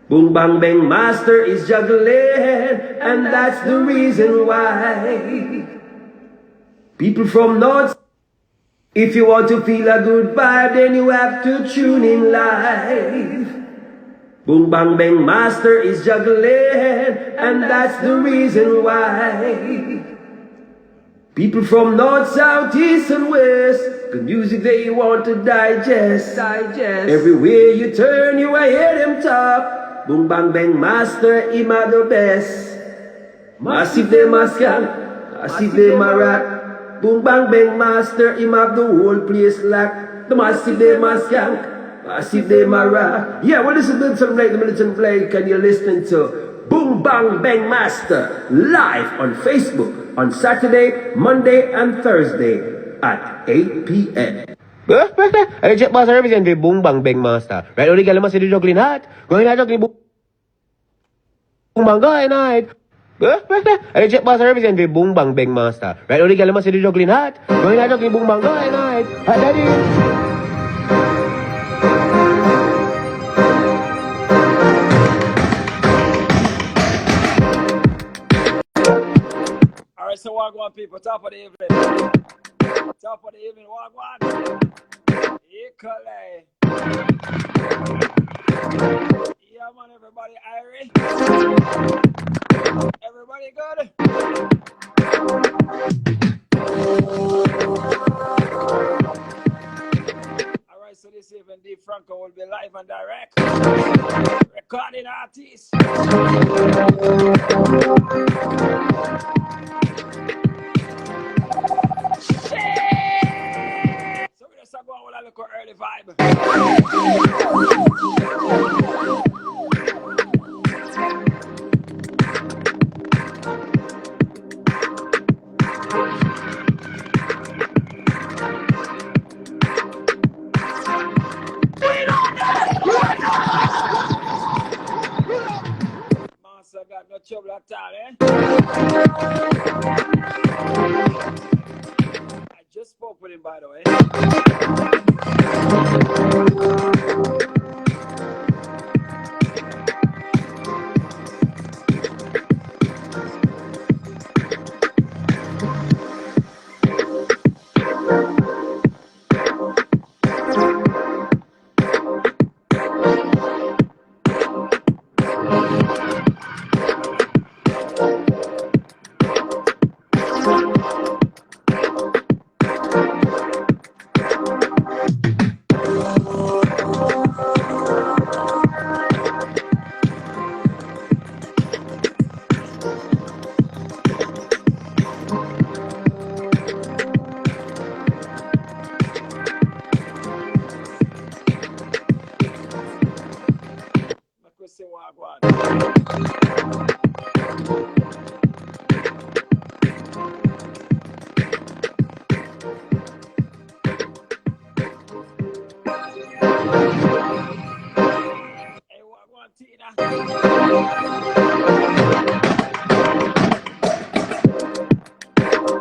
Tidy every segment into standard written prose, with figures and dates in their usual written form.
Boom bang bang master is juggling, and that's the reason why people from north. If you want to feel a good vibe, then you have to tune in live. Boom bang bang master is juggling, and that's the reason why people from north, south, east, and west, the music they want to digest. Everywhere you turn, you will hear them talk. Boom bang bang master, him are the best. Massive them a skank, massive them a rock. Boom bang bang master, him have the whole place locked. The massive them a skank, massive them a rock. Yeah, well, this is the some right militant flag, and you're listening to Boom bang bang master live on Facebook on Saturday, Monday, and Thursday at 8 p.m. I check my service and Boom bang bang master. Right, only get the juggling hat. Going out juggling boom bang guy night. I check my service and Boom bang bang master. Right, only get the juggling hat. Going out juggling boom bang guy night. Hi, daddy. Alright, so Wagwan people, top of the evening. Top of the evening, Wagwan. Equally. Yeah, man, everybody Irish. Everybody good? Alright, so this evening, Dfranco will be live and direct. Recording artists. So we just go on with a little early vibe. Master got no trouble at all, eh? I just spoke with him, by the way.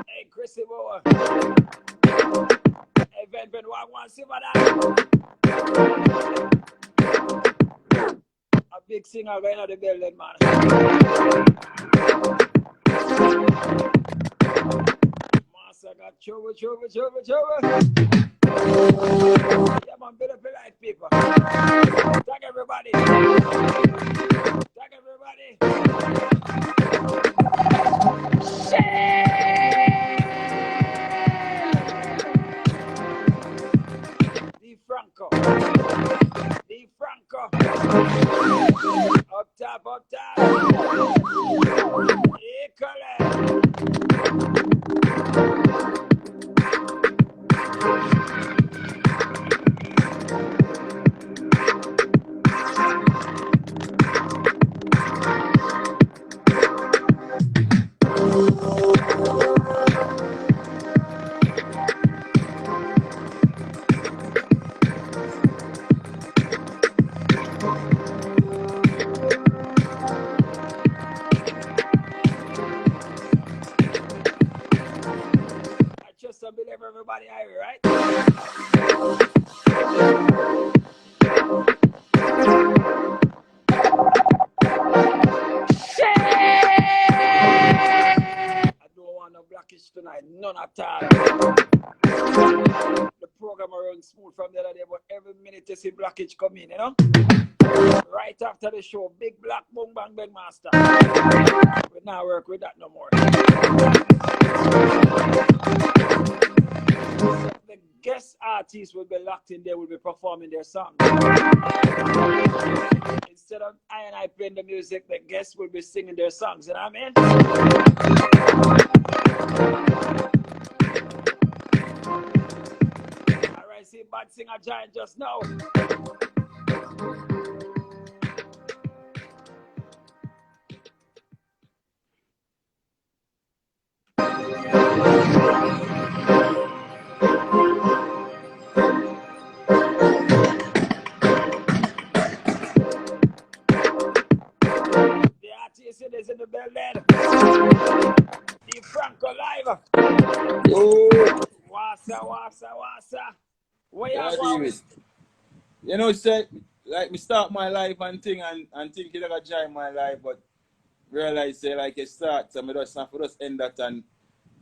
Hey, Chrissy boy. Hey, Ben, Wagwan, see what that? A big singer going out the building, man. Master got trouble. Yeah, man, build up the light, people. Tag everybody. Dfranco. Up top. Equally. at all. The program runs smooth from the other day, but every minute you see blockage come in, you know? Right after the show, big black Bung Bang Beng Master. We now work with that no more. So the guest artists will be locked in there, will be performing their songs. Instead of I playing the music, the guests will be singing their songs, you know what I mean? Alright, see Bad Singer Giant just now. The artist is in the building. Dfranco live. Oh, Wasa. Where yeah, you going? David. You know, say, like, me start my life and thing and think you like join my life, but realize, say, like, you start, so me just have to just end that and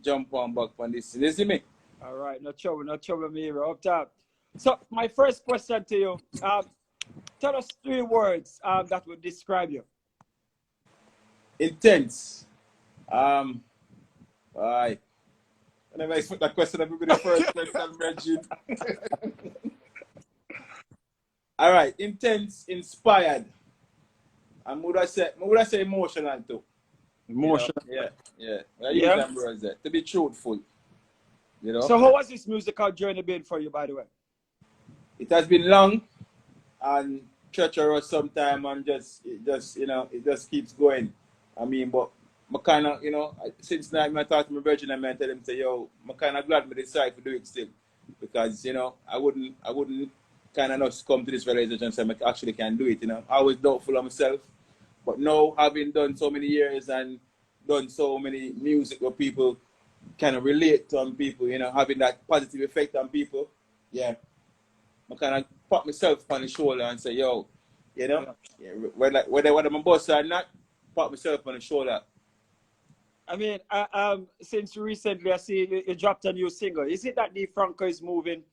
jump on back on this. You see me? All right, no trouble, me here, up top. So, my first question to you, tell us 3 words that would describe you. Intense. Aye. Whenever I expect that question, I'll be the first question, Reggie. All right, intense, inspired. And would I say emotional too? Emotional. You know? Yeah. I Yeah. use them words there. To be truthful. You know? So, how has this musical journey been for you, by the way? It has been long and treacherous sometime and it just keeps going. I mean, but I kind of, since now I talk to my virgin and I tell them, say, yo, I'm kind of glad I decided to do it still. Because, I wouldn't kind of not come to this realization and say I actually can do it, I was doubtful of myself. But now, having done so many years and done so many music where people kind of relate to people, having that positive effect on people, yeah, I kind of pat myself on the shoulder and say, yo, whether I'm a boss or not, pat myself on the shoulder. I mean, since recently I see you dropped a new single. Is it that Dfranco is moving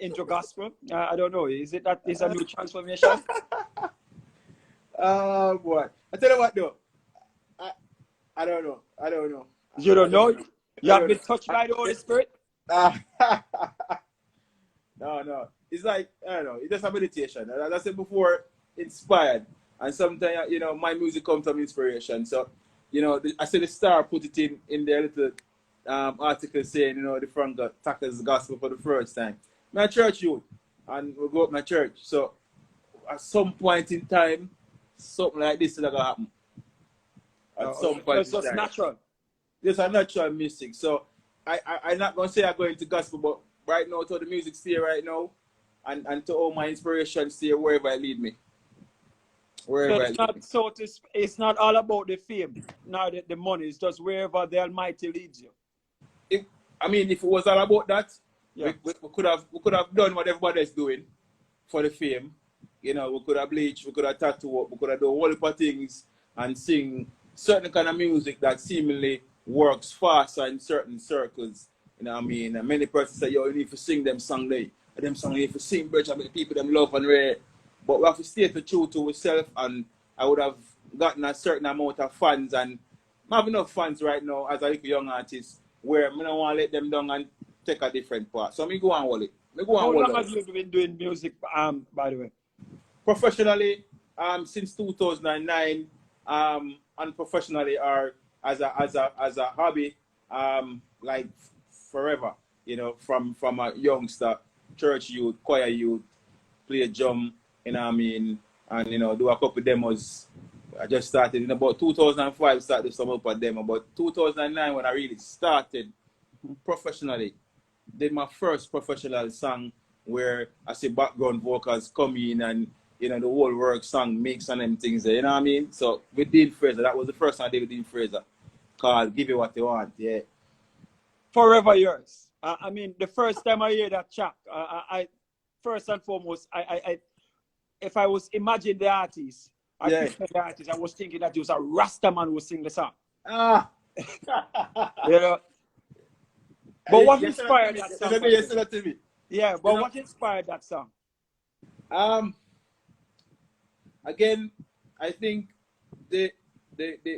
into gospel? I don't know. Is it that is a new transformation? Boy. I tell you what though. I don't know. You don't know? You have been touched by the Holy Spirit? No. It's like, I don't know, it's just a meditation. As I said before, inspired. And sometimes, my music comes from inspiration. So, I said the Star put it in their little article saying, Dfranco tackles the gospel for the first time. I'm a church youth, and we go up my church. So, at some point in time, something like this is going to happen. At some point it's just natural. It's a natural music. So, I'm not going to say I'm going to gospel, but right now, to the music stay right now, and to all my inspiration stay wherever it lead me. It's not all about the fame, now the money. It's just wherever the Almighty leads you. If it was all about that, yeah. we could have done what everybody is doing for the fame. We could have bleached, we could have tattooed, we could have done a whole heap of things and sing certain kind of music that seemingly works faster in certain circles. And many persons say, yo, you need to sing them song there. And them song you need to sing, bridge, and people them love and rare. But we have to stay true to ourselves, and I would have gotten a certain amount of fans, and I have enough fans right now as a young artist where I don't want to let them down and take a different path. So I go on with it. How long have you been doing music, by the way? Professionally, since 2009, and professionally or as a hobby, like forever. From a youngster, church youth, choir youth, play drum, and do a couple demos. I just started in about 2005, started some up a demo, but 2009 when I really started professionally, did my first professional song where I see background vocals come in and the whole work song mix and them things there, you know what I mean? So with Dean Fraser, that was the first time I did with Dean Fraser, called Give You What You Want, yeah. Forever Yours. The first time I hear that track, I first and foremost, I if I was imagining the artist, I was thinking that it was a Rasta man who sing the song. But what You said that to inspired me. that You song? said that to me. Yeah, You but know? what inspired that song? Again, I think the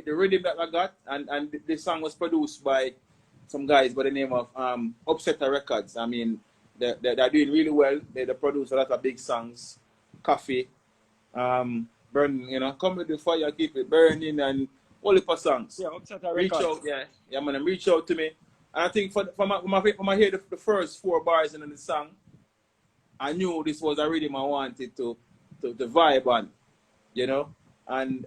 rhythm that I got, and the song was produced by some guys by the name of Upsetter Records. I mean, they're doing really well. They produce a lot of big songs, Coffee, Burning, you know, Come With The Fire, Keep It Burning, and all the songs. Yeah, Upsetter Reach Records. out, yeah, man, reach out to me. And I think for my hear the first 4 bars in the song, I knew this was a rhythm I wanted to vibe on, you know. And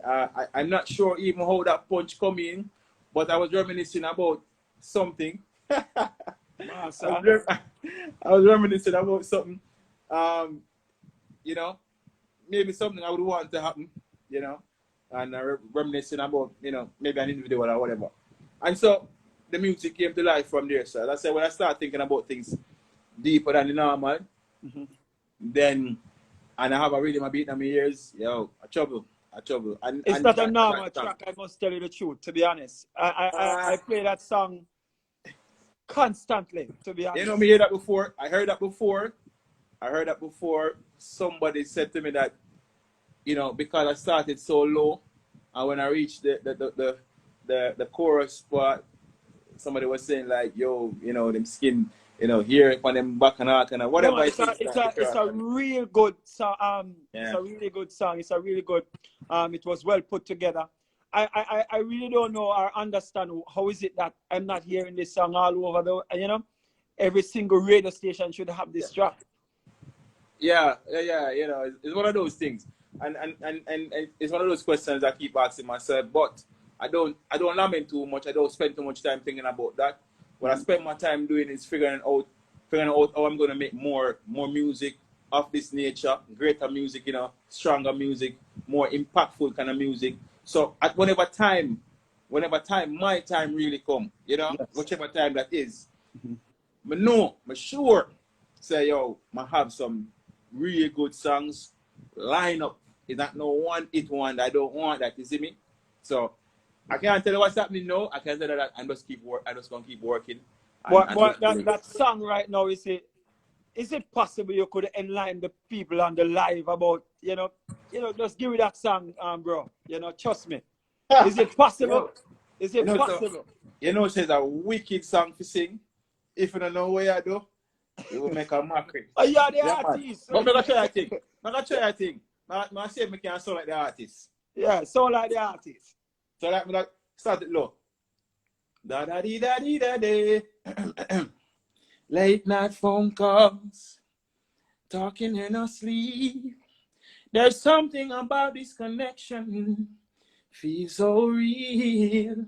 I'm not sure even how that punch come in, but I was reminiscing about something. I was reminiscing about something, you know, maybe something I would want to happen, you know, and reminiscing about, you know, maybe an individual or whatever. And so the music came to life from there. So that's when I started thinking about things deeper than the normal. Then, and I have a rhythm, a beat in my ears, yo, a trouble. It's not a normal track, I must tell you the truth, to be honest. I play that song constantly, to be honest. You know, me hear that before. I heard that before. Somebody said to me that, you know, because I started so low, and when I reached the chorus part, somebody was saying like, yo, you know, them skin, you know, here on them back and out and whatever. Yeah, it's a real good song. It's a really good song. It's a really good. It was well put together. I really don't know or understand how is it that I'm not hearing this song all over the, you know, every single radio station should have this track. Yeah, you know, it's one of those things, and it's one of those questions I keep asking myself. But I don't lament too much. I don't spend too much time thinking about that. What I spend my time doing is figuring out how I'm gonna make more music of this nature, greater music, you know, stronger music, more impactful kind of music. So at whenever time my time really come, you know, whichever time that is, I'm sure say, yo, I have some really good songs line up. Is that no one hit one that I don't want that, you see me? So I can't tell you what's happening now. I can't tell you that I'm just gonna keep working. But that song right now, is it possible you could enlighten the people on the live about, you know, just give me that song, bro. You know, trust me. Is it possible? Is it possible? So, you know, it's a wicked song to sing. If you don't know what I do, it will make a mockery. Oh, yeah, the artist. But I'm going to try a thing. I say I can't sound like the artist. Yeah, sound like the artist. So like start it low. Da da dee da dee da dee. Late night phone calls, talking in our sleep. There's something about this connection, feels so real.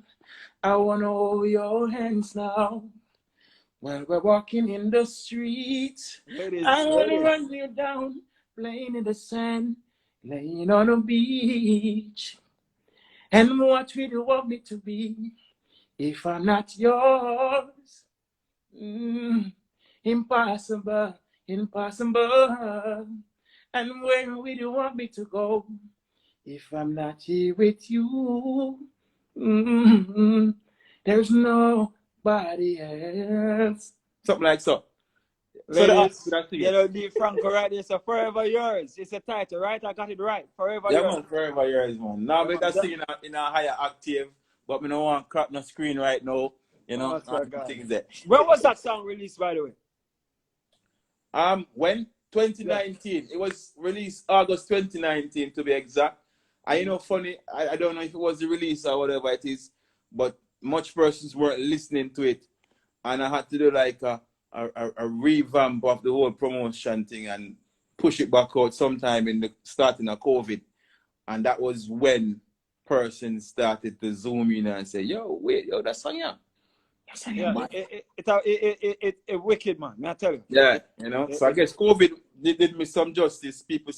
I wanna hold your hands now while we're walking in the streets. I wanna run you down, playing in the sand, laying on a beach. And what will you want me to be if I'm not yours? Impossible. And where will you want me to go if I'm not here with you? There's nobody else. Something like so. Ladies, you know, Dfranco right there, so Forever Yours. It's a title, right? I got it right. Forever Yours. Man, Forever Yours, man. Now we got singing in a higher octave, but we don't want to crap no screen right now. You know, things there. When was that song released, by the way? When? 2019. It was released August 2019 to be exact. And you know, funny, I don't know if it was the release or whatever it is, but much persons weren't listening to it. And I had to do like a revamp of the whole promotion thing and push it back out sometime in the starting of COVID. And that was when persons started to zoom in and say, yo, wait, yo, that's song, yeah. It's wicked, man. May I tell you? Yeah, you know. So I guess COVID did me some justice. People,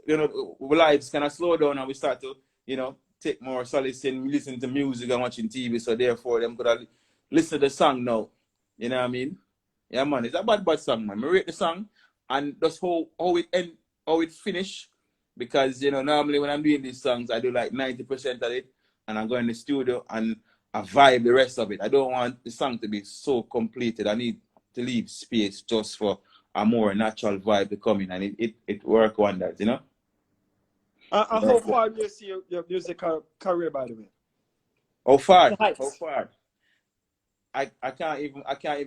you know, lives kind of slow down, and we start to, you know, take more solace in listening to music and watching TV. So therefore, them could have listen to the song now. You know what I mean? Yeah, man. It's a bad song, man. I rate the song and just how it finish, because you know normally when I'm doing these songs, I do like 90% of it, and I go in the studio and I vibe the rest of it. I don't want the song to be so completed. I need to leave space just for a more natural vibe to come in, and it work wonders, you know. How far do you see your musical career, by the way? How far? The How heights. far? I can't even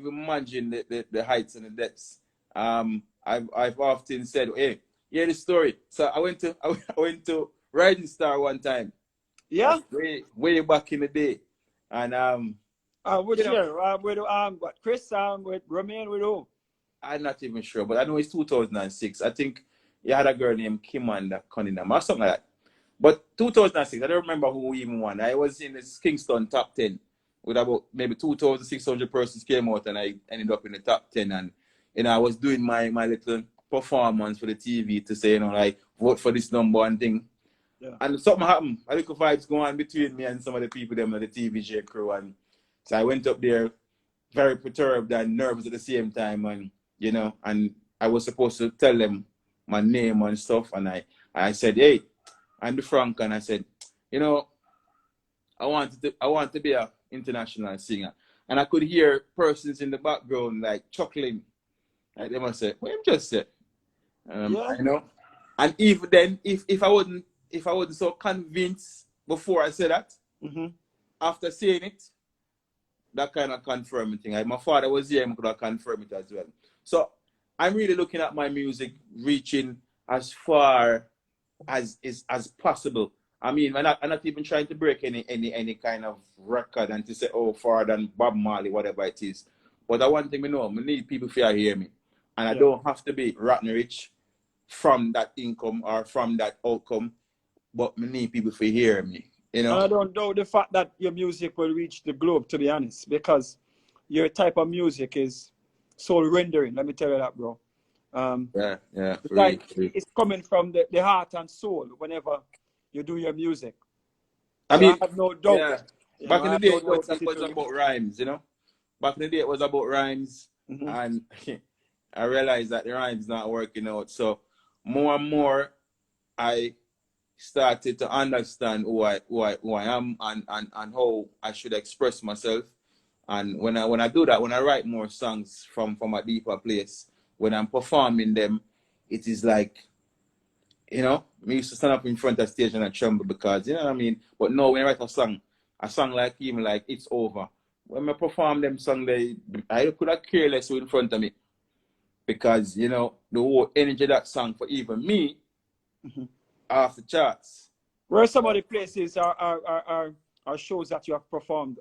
imagine the heights and the depths. I've often said, hey, hear the story. So I went to Rising Star one time. Yeah. Way back in the day, and Which you know, year? With what? Chris? With Romain? With who? I'm not even sure, but I know it's 2006. I think you had a girl named Kimanda Cunningham or something like that. But 2006, I don't remember who even won. I was in this Kingston top 10 with about maybe 2,600 persons came out, and I ended up in the top 10. And I was doing my little performance for the TV to say, like, vote for this number and thing. Yeah. And something happened. A little vibes going on between me and some of the people them on the TVJ crew, and so I went up there very perturbed and nervous at the same time, and and I was supposed to tell them my name and stuff, and I said, hey, I'm Dfranco, and I said, I want to be an international singer, and I could hear persons in the background like chuckling, like they must say, what him just said, Yeah. and even then, if I wasn't so convinced before I said that, after saying it, that kind of confirming thing. Like my father was here, I could have confirmed it as well. So I'm really looking at my music reaching as far as possible. I mean, I'm not even trying to break any kind of record and to say, oh, farther than Bob Marley, whatever it is. But I want them to know, I need people to hear me. And I don't have to be rotten rich from that income or from that outcome, but I need people to hear me. And I don't know the fact that your music will reach the globe, to be honest, because your type of music is soul rendering. Let me tell you that, bro. Yeah. Like it's coming from the heart and soul whenever you do your music. I So I mean, have no doubt. yeah. Back in the day, it was That about rhymes, Back in the day, it was about rhymes, and I realized that the rhymes not working out. So more and more, I started to understand who I am and how I should express myself. And when I do that, when I write more songs from a deeper place, when I'm performing them, it is like, me used to stand up in front of the stage and I tremble because, you know what I mean? But no, when I write a song like even like It's Over, when I perform them songs, I could have care less who in front of me. Because, the whole energy of that song for even me, off the charts. Where are some of the places are shows that you have performed,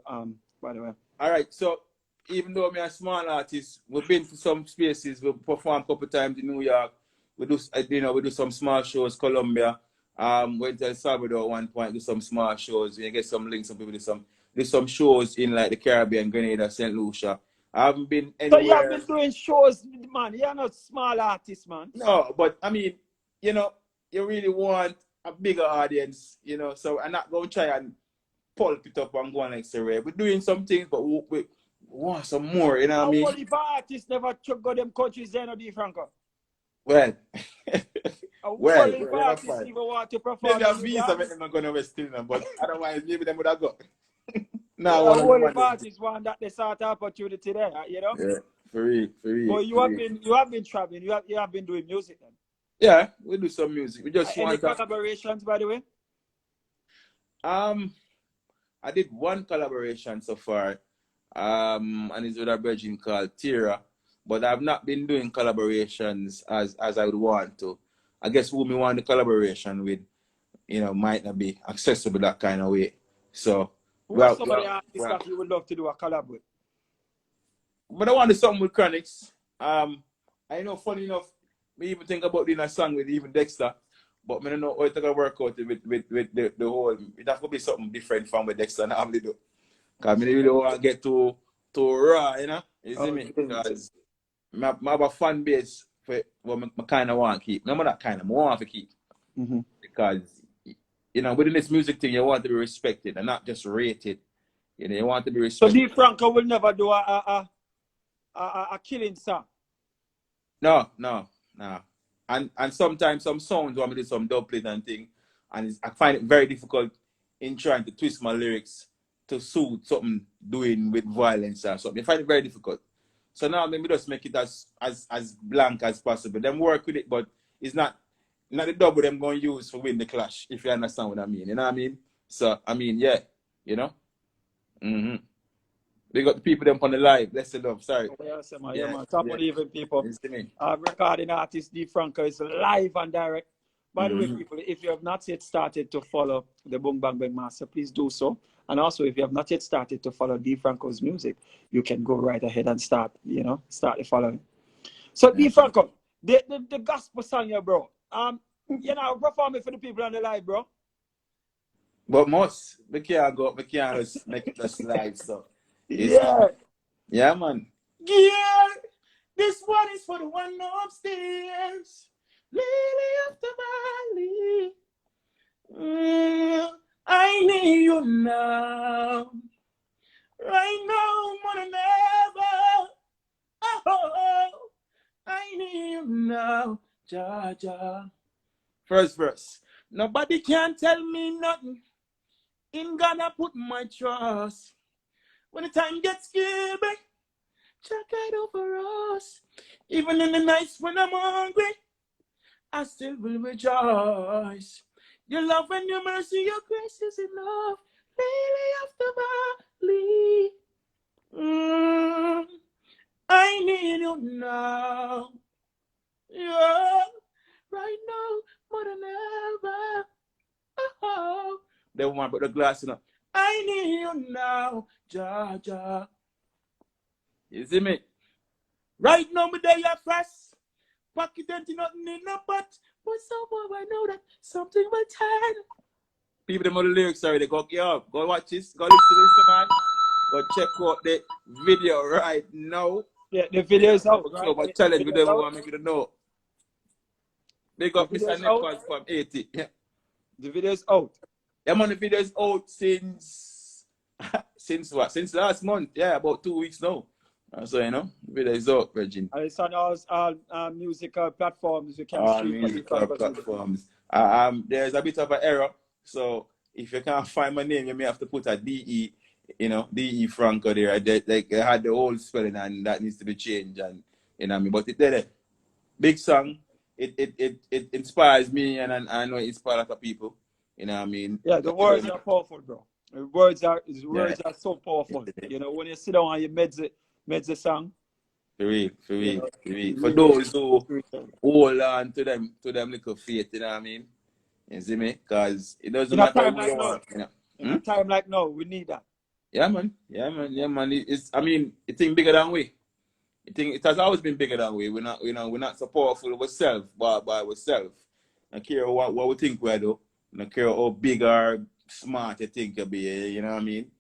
by the way? All right, so even though I'm a small artist, we've been to some spaces, we've performed a couple times in New York, we do some small shows, Colombia, went to El Salvador at one point, do some small shows, you get some links, some people do some shows in like the Caribbean, Grenada, St. Lucia. I haven't been anywhere. So you have been doing shows, man. You're not a small artist, man. No, but I mean, you really want a bigger audience, so I'm not going to try and pulp it up and go on like We're doing some things, but we want some more, you know what I mean? What if artists never go them countries there, no, Dfranco? Well, What if artists even want to perform? maybe a visa make them not going to West Indies, but otherwise maybe them would have got. No, what if artists want that they sort of opportunity there, Yeah, for real. But you have been traveling, you have been doing music then. Yeah, we do some music. We just any collaborations, by the way? I did one collaboration so far, and it's with a virgin called Tira, but I've not been doing collaborations as I would want to. I guess who me want the collaboration with, might not be accessible that kind of way. So, who are some of the artists that you would love to do a collab with? But I want to do something with Chronix. I know, funny enough, me even think about doing a song with even Dexter. But I don't know how it's going to work out with the whole. It has to be something different from what Dexter normally do. Because I really want to get too raw, You see me? Because I have a fan base for what I kind of want to keep. No, not kind of, I want to keep. Because, within this music thing, you want to be respected and not just rated. You want to be respected. So Dfranco will never do a killing song? No. And sometimes some songs want me to do some doubling and thing, and I find it very difficult in trying to twist my lyrics to suit something doing with violence or something. You find it very difficult. So now maybe just make it as blank as possible. Them work with it, but it's not the double them going to use for win the clash, if you understand what I mean. You know what I mean? So, I mean, yeah, you know? Mm-hmm. We got the people them on the live. Bless the love. Sorry. Yes, man. Yeah, man. Top of the evening, people. You see me? Recording artist Dfranco is live and direct. By the way, people, if you have not yet started to follow the Bung Bang Beng Master, please do so. And also, if you have not yet started to follow Dfranco's music, you can go right ahead and start the following. So, Dfranco, the gospel song here, bro. Perform it for the people on the live, bro. But we can't just make it just live, so. Yeah, man. Yeah, this one is for the one upstairs. Lily of the valley. I need you now. Right now, more than ever. Oh, I need you now. Ja. First verse. Nobody can tell me nothing. In God I put my trust. When the time gets scary, check it over us. Even in the nights when I'm hungry, I still will rejoice. Your love and your mercy, your grace is enough. Lily of the valley. I need you now. Yeah. Right now, more than ever. Oh. They want to put the glass in. I need you now, Ja. You see me? Right now, me day at first. Pocket empty, nothing in no butt. But somehow I know that something will turn. People them on the lyrics, sorry, they go, yo, go watch this, go listen to this, man. Go check out the video right now. Yeah, the video is out, right? So, but challenge with them, I want to make it know. Big up Mr. Nepal from 80. Yeah. The video is out. Yeah, man, the video is out since what? Since last month. Yeah, about 2 weeks now. So, the video is out, Virgin. And it's on all musical platforms. You can stream musical platforms. There's a bit of an error. So, if you can't find my name, you may have to put a DE, Dfranco there. They had the old spelling and that needs to be changed. And, but it did it. Big song. It inspires me and I know it inspires a lot of people. You know what I mean? Yeah, the words are powerful, bro. The words are so powerful. When you sit down and you meds the song. For real. For those who hold on to them little faith, you know what I mean? You see me? Because it doesn't matter who you are. In a time like now, we need that. Yeah, man. It's thing bigger than we. It has always been bigger than we. We're not so powerful of ourselves, by ourselves. I care what we think we do. I care how big or smart you think you be, you know what I mean?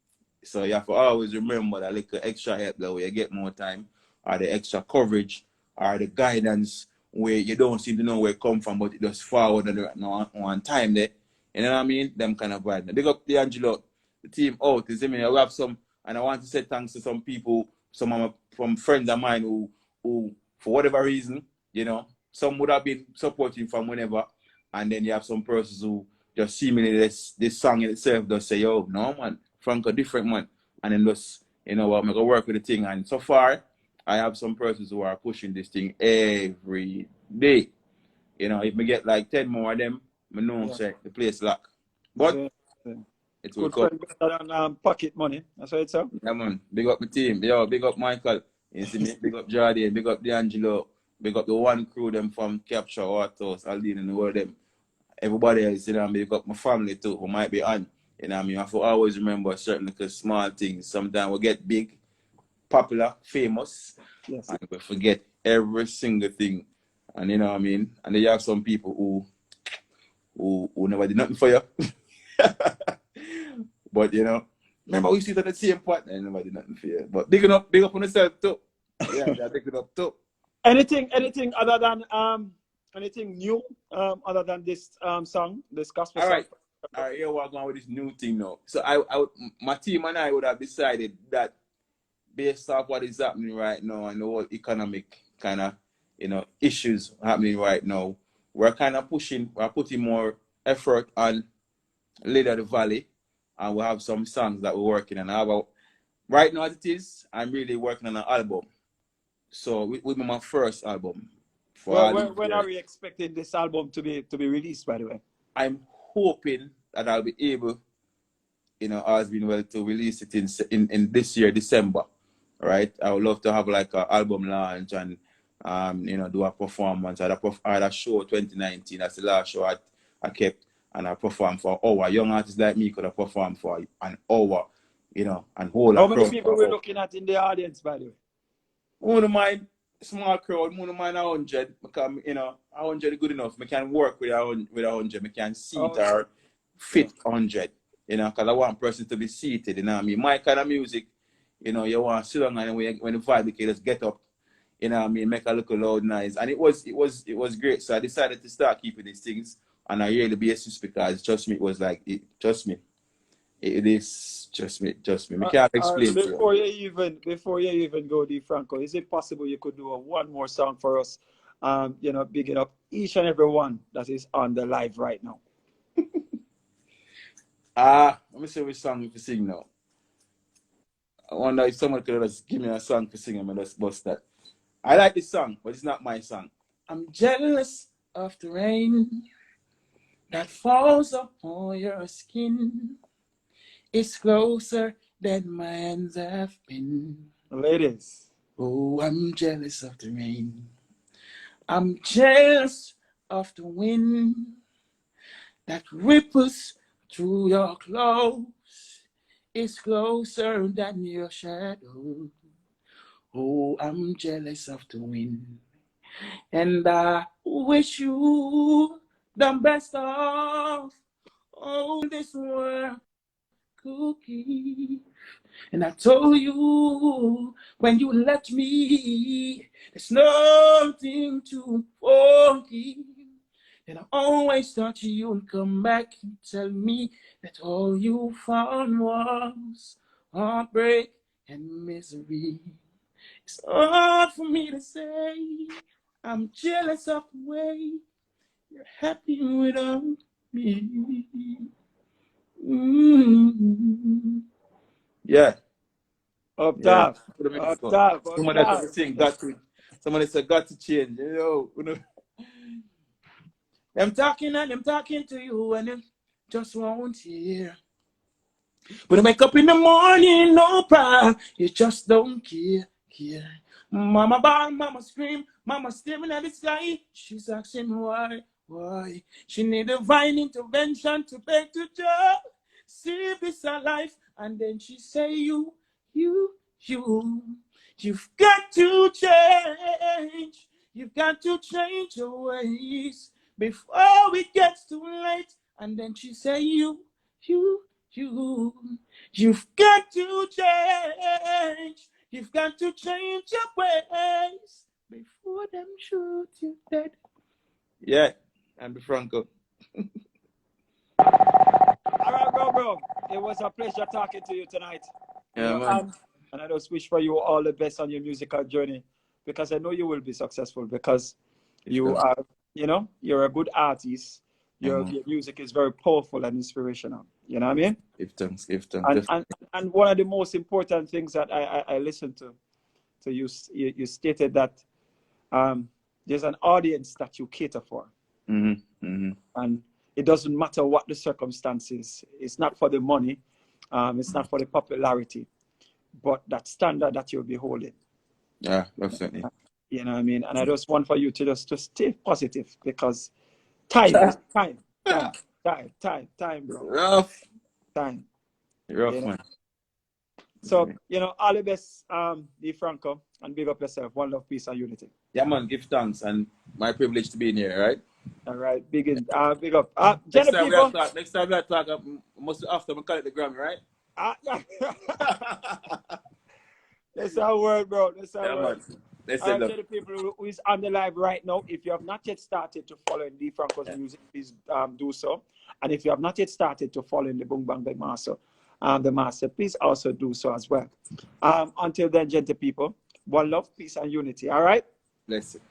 So you have to always remember that little extra help that way you get more time, or the extra coverage, or the guidance where you don't seem to know where it come from, but it just forward on time there. You know what I mean? Them kind of vibe. Big up D'Angelo, the team out. You see me? I have some, and I want to say thanks to some people, from friends of mine who for whatever reason, some would have been supporting from whenever, and then you have some persons who just seemingly this song in itself just say, yo, no man, Franco different man. And then just, I'm gonna work with the thing. And so far, I have some persons who are pushing this thing every day. If we get like 10 more of them, I know say the place lock. But it will come. Better than pocket money. That's what it's up. Yeah man, big up my team. Yo, big up Michael. You see me? Big up Jordan, big up D'Angelo, big up the one crew them from Capture Autos, Aldine and all them. Everybody else, big up my family too, who might be on. I have to always remember certain little small things. Sometimes we get big, popular, famous, and we forget every single thing. And you know what I mean? And then you have some people who never did nothing for you. But remember we sit at the same point and never did nothing for you. But big up on yourself too. Yeah, big it up too. Anything other than anything new other than this song, this gospel song? All right, here we're going with this new thing now. So my team and I would have decided that based off what is happening right now and the whole economic kind of issues happening right now, we're putting more effort on Leader of the Valley and we have some songs that we're working on. Right now as it is, I'm really working on an album. So it will be my first album. When are we expecting this album to be released, by the way? I'm hoping that I'll be able, as being well, to release it in this year, December. Right? I would love to have like an album launch and do a performance. I had a show 2019. That's the last show I kept, and I performed for an hour. Young artists like me could have performed for an hour, and hold How a many crowd. people we're looking at in the audience, by the way? One of mine, small crowd, one of mine 100, because 100 is good enough. I can work with 100. I can seat or fit 100, because I want person to be seated, you know what I mean? My kind of music, you want to sit down and when the vibe, you just get up, you know what I mean, make a look loud nice. And it was great. So I decided to start keeping these things on a yearly basis because trust me, it was like trust me. It is just me. We can't explain. Before you even go, Dfranco, is it possible you could do one more song for us? Bigging up each and every one that is on the live right now. Let me see which song we can sing now. I wonder if someone could just give me a song to sing and just bust that. I like this song, but it's not my song. I'm jealous of the rain that falls upon your skin. It's closer than my hands have been. Ladies. Oh, I'm jealous of the rain. I'm jealous of the wind that ripples through your clothes. It's closer than your shadow. Oh, I'm jealous of the wind. And I wish you the best of all this world cookie. And I told you when you left me, there's nothing to forgive. And I always thought you would come back and tell me that all you found was heartbreak and misery. It's hard for me to say. I'm jealous of the way you're happy without me. Mm-hmm. Yeah. Up top. Somebody said got to change. I'm talking and I'm talking to you and you just won't hear. But I wake up in the morning, no problem. You just don't care. Mama bang, mama scream, mama staring at the sky. She's asking why. She need divine intervention to beg to job. See this her life. And then she say you've got to change. You've got to change your ways before it gets too late. And then she say you've got to change. You've got to change your ways before them shoot you dead. Yeah, I'm Dfranco. All right, bro. It was a pleasure talking to you tonight. Yeah, man. And I just wish for you all the best on your musical journey, because I know you will be successful because you are, you're a good artist. Your music is very powerful and inspirational. You know what I mean? Give thanks. And one of the most important things that I listened to you stated that there's an audience that you cater for. Mm-hmm. Mm-hmm. And it doesn't matter what the circumstances. It's not for the money. It's not for the popularity, but that standard that you'll be holding. Yeah, definitely. You know what I mean? And I just want for you to just stay positive, because time, bro. Rough. Time. Rough, man. So, all the best, Dfranco, and big up yourself. One love, peace, and unity. Yeah, man, give thanks, and my privilege to be in here, right? All right, big up. Next time we talk, must after we call it the Grammy, right? That's our word, bro. That's our word. Tell the people who is on the live right now, if you have not yet started to follow Dfranco's music, please do so. And if you have not yet started to follow the Bung Bang Master, the Master, please also do so as well. Until then, gentle people, one love, peace, and unity. All right? Bless you.